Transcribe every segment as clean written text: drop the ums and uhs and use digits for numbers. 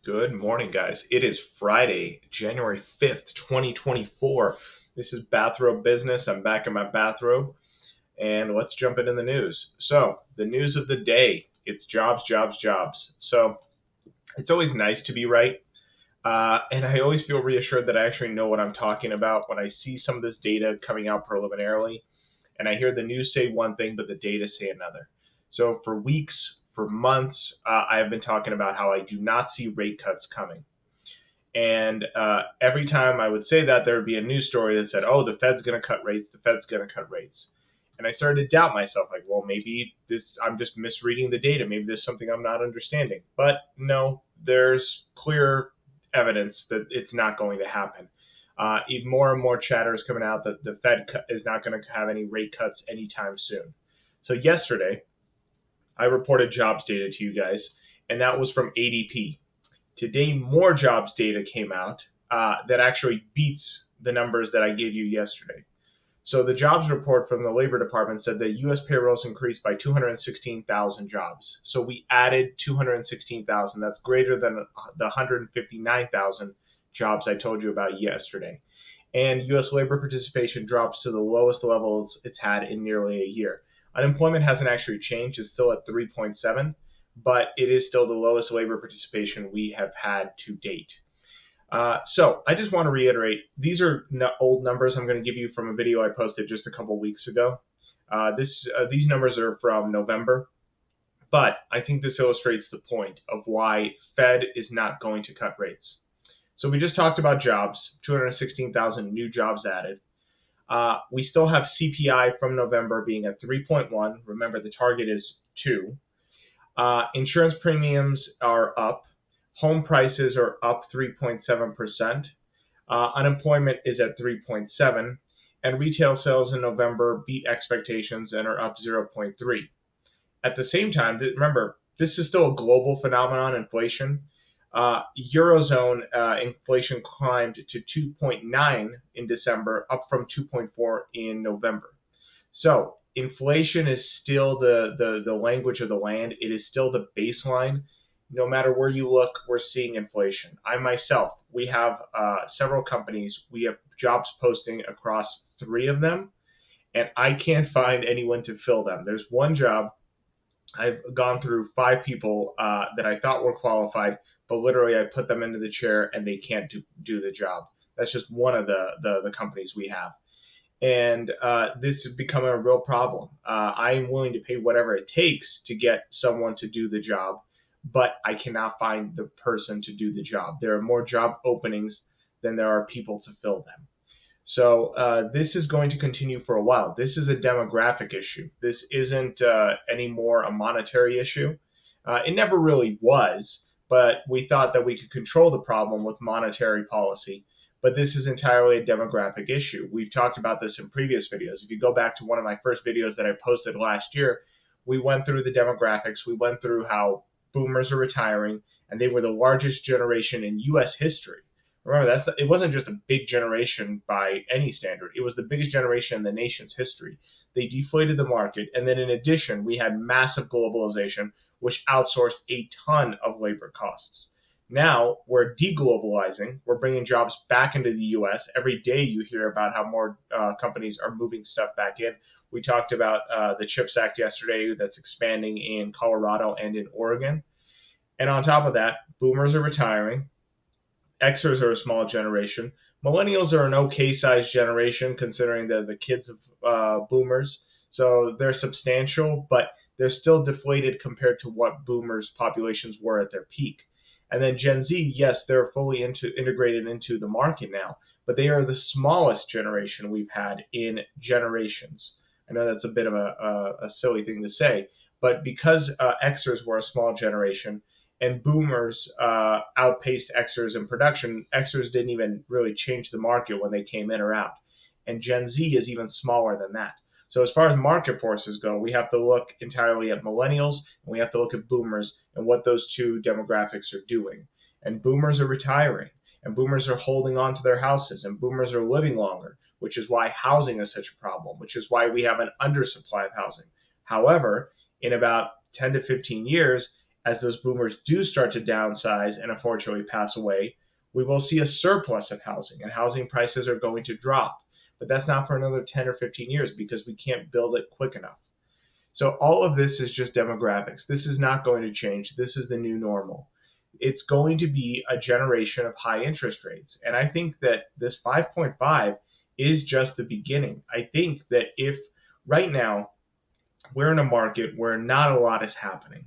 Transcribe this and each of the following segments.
Good morning, guys. It is Friday, January 5th, 2024. This is Bathrobe Business. I'm back in my bathrobe, and let's jump into the news. So, the news of the day, it's jobs, jobs, jobs. So, it's always nice to be right, and I always feel reassured that I actually know what I'm talking about when I see some of this data coming out preliminarily, and I hear the news say one thing, but the data say another. So, for weeks, for months, I have been talking about how I do not see rate cuts coming. And every time I would say that, there would be a news story that said, "Oh, the Fed's going to cut rates. The Fed's going to cut rates." And I started to doubt myself, like, well, maybe I'm just misreading the data. Maybe there's something I'm not understanding. But no, there's clear evidence that it's not going to happen. Even more and more chatter is coming out that the Fed is not going to have any rate cuts anytime soon. So yesterday, I reported jobs data to you guys, and that was from ADP. Today, more jobs data came out that actually beats the numbers that I gave you yesterday. So the jobs report from the Labor Department said that U.S. payrolls increased by 216,000 jobs. So we added 216,000. That's greater than the 159,000 jobs I told you about yesterday. And U.S. labor participation drops to the lowest levels it's had in nearly a year. Unemployment hasn't actually changed. It's still at 3.7, but it is still the lowest labor participation we have had to date. So I just want to reiterate, these are old numbers I'm going to give you from a video I posted just a couple weeks ago. These numbers are from November, but I think this illustrates the point of why Fed is not going to cut rates. So we just talked about jobs, 216,000 new jobs added. We still have CPI from November being at 3.1. Remember, the target is 2. Insurance premiums are up. Home prices are up 3.7%. Unemployment is at 3.7. And retail sales in November beat expectations and are up 0.3. At the same time, remember, this is still a global phenomenon, inflation. Eurozone inflation climbed to 2.9 in December, up from 2.4 in November. So inflation is still the language of the land. It is still the baseline. No matter where you look, we're seeing inflation. I myself, we have several companies. We have jobs posting across 3 of them, and I can't find anyone to fill them. There's one job. I've gone through 5 people that I thought were qualified, but literally I put them into the chair and they can't do the job. That's just one of the companies we have. And this has become a real problem. I am willing to pay whatever it takes to get someone to do the job, but I cannot find the person to do the job. There are more job openings than there are people to fill them. So this is going to continue for a while. This is a demographic issue. This isn't anymore a monetary issue. It never really was, but we thought that we could control the problem with monetary policy. But this is entirely a demographic issue. We've talked about this in previous videos. If you go back to one of my first videos that I posted last year, we went through the demographics. We went through how boomers are retiring, and they were the largest generation in U.S. history. Remember, it wasn't just a big generation by any standard. It was the biggest generation in the nation's history. They deflated the market, and then in addition, we had massive globalization, which outsourced a ton of labor costs. Now we're deglobalizing. We're bringing jobs back into the U.S. Every day you hear about how more companies are moving stuff back in. We talked about the CHIPS Act yesterday that's expanding in Colorado and in Oregon. And on top of that, boomers are retiring. Xers are a small generation. Millennials are an okay-sized generation considering the kids of boomers. So they're substantial, but they're still deflated compared to what boomers' populations were at their peak. And then Gen Z, yes, they're fully integrated into the market now, but they are the smallest generation we've had in generations. I know that's a bit of a silly thing to say, but because Xers were a small generation and boomers outpaced Xers in production, Xers didn't even really change the market when they came in or out. And Gen Z is even smaller than that. So as far as market forces go, we have to look entirely at millennials, and we have to look at boomers and what those two demographics are doing. And boomers are retiring, and boomers are holding on to their houses, and boomers are living longer, which is why housing is such a problem, which is why we have an undersupply of housing. However, in about 10 to 15 years, as those boomers do start to downsize and unfortunately pass away, we will see a surplus of housing, and housing prices are going to drop. But that's not for another 10 or 15 years because we can't build it quick enough. So all of this is just demographics. This is not going to change. This is the new normal. It's going to be a generation of high interest rates. And I think that this 5.5 is just the beginning. I think that if right now we're in a market where not a lot is happening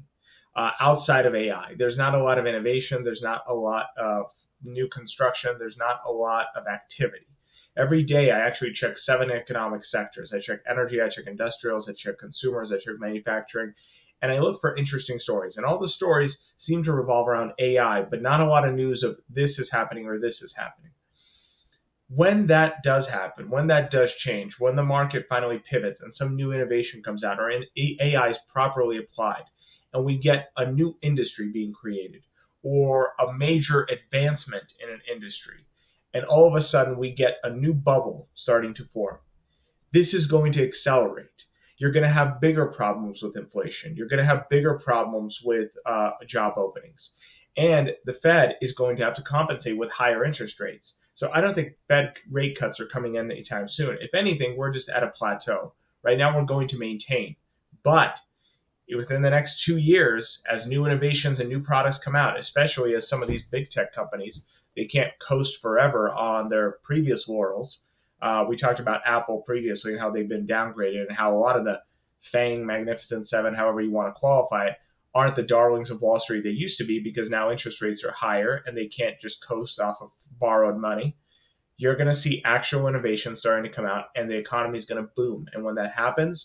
outside of AI, there's not a lot of innovation, there's not a lot of new construction, there's not a lot of activity. Every day I actually check 7 economic sectors. I check energy, I check industrials, I check consumers, I check manufacturing, and I look for interesting stories. And all the stories seem to revolve around AI, but not a lot of news of this is happening or this is happening. When that does happen, when that does change, when the market finally pivots and some new innovation comes out or AI is properly applied, and we get a new industry being created or a major advancement in an industry, and all of a sudden we get a new bubble starting to form, this is going to accelerate. You're going to have bigger problems with inflation. You're going to have bigger problems with job openings. And the Fed is going to have to compensate with higher interest rates. So I don't think Fed rate cuts are coming in anytime soon. If anything, we're just at a plateau. Right now we're going to maintain. But within the next 2 years, as new innovations and new products come out, especially as some of these big tech companies, they can't coast forever on their previous laurels. We talked about Apple previously and how they've been downgraded and how a lot of the FANG, Magnificent Seven, however you want to qualify it, aren't the darlings of Wall Street they used to be because now interest rates are higher and they can't just coast off of borrowed money. You're going to see actual innovation starting to come out and the economy is going to boom. And when that happens,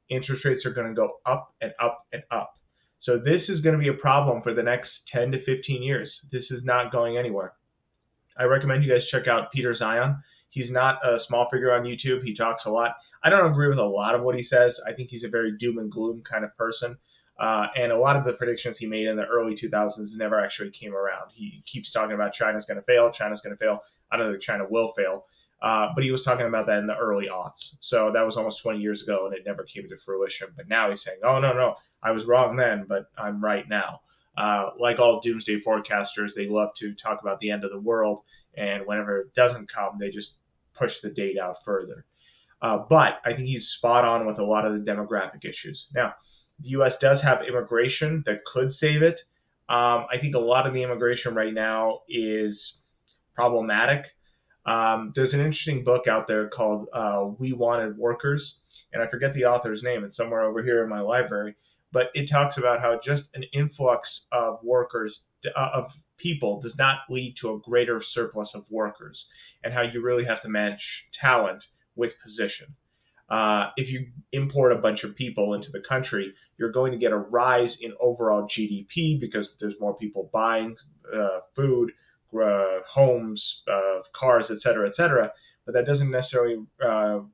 interest rates are going to go up and up and up. So this is going to be a problem for the next 10 to 15 years. This is not going anywhere. I recommend you guys check out Peter Zion. He's not a small figure on YouTube. He talks a lot. I don't agree with a lot of what he says. I think he's a very doom and gloom kind of person. And a lot of the predictions he made in the early 2000s never actually came around. He keeps talking about China's going to fail. China's going to fail. I don't think China will fail. But he was talking about that in the early aughts. So that was almost 20 years ago, and it never came to fruition. But now he's saying, oh, no, I was wrong then, but I'm right now. Like all doomsday forecasters, they love to talk about the end of the world. And whenever it doesn't come, they just push the date out further. But I think he's spot on with a lot of the demographic issues. Now, the U.S. does have immigration that could save it. I think a lot of the immigration right now is problematic. There's an interesting book out there called We Wanted Workers, and I forget the author's name. It's somewhere over here in my library. But it talks about how just an influx of workers, of people, does not lead to a greater surplus of workers, and how you really have to match talent with position. If you import a bunch of people into the country, you're going to get a rise in overall GDP because there's more people buying food, homes, cars, et cetera, but that doesn't necessarily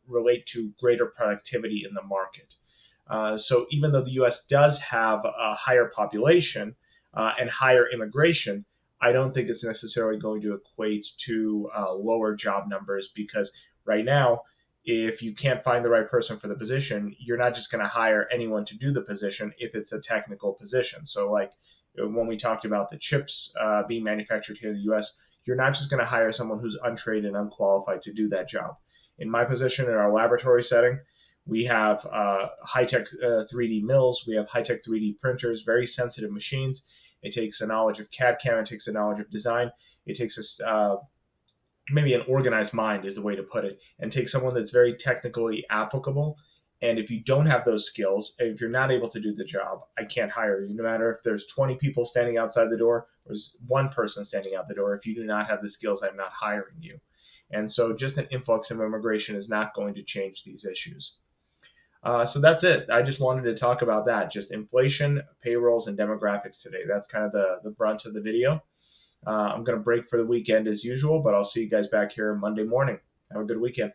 relate to greater productivity in the market. So even though the U.S. does have a higher population and higher immigration, I don't think it's necessarily going to equate to lower job numbers because right now, if you can't find the right person for the position, you're not just going to hire anyone to do the position if it's a technical position. So like when we talked about the chips being manufactured here in the U.S., you're not just going to hire someone who's untrained and unqualified to do that job. In my position, in our laboratory setting, we have high-tech 3D mills. We have high-tech 3D printers, very sensitive machines. It takes a knowledge of CAD/CAM. It takes a knowledge of design. It takes maybe an organized mind is the way to put it, and take someone that's very technically applicable. And if you don't have those skills, if you're not able to do the job, I can't hire you. No matter if there's 20 people standing outside the door or there's one person standing out the door, if you do not have the skills, I'm not hiring you. And so just an influx of immigration is not going to change these issues. So that's it. I just wanted to talk about that, just inflation, payrolls, and demographics today. That's kind of the brunt of the video. I'm going to break for the weekend as usual, but I'll see you guys back here Monday morning. Have a good weekend.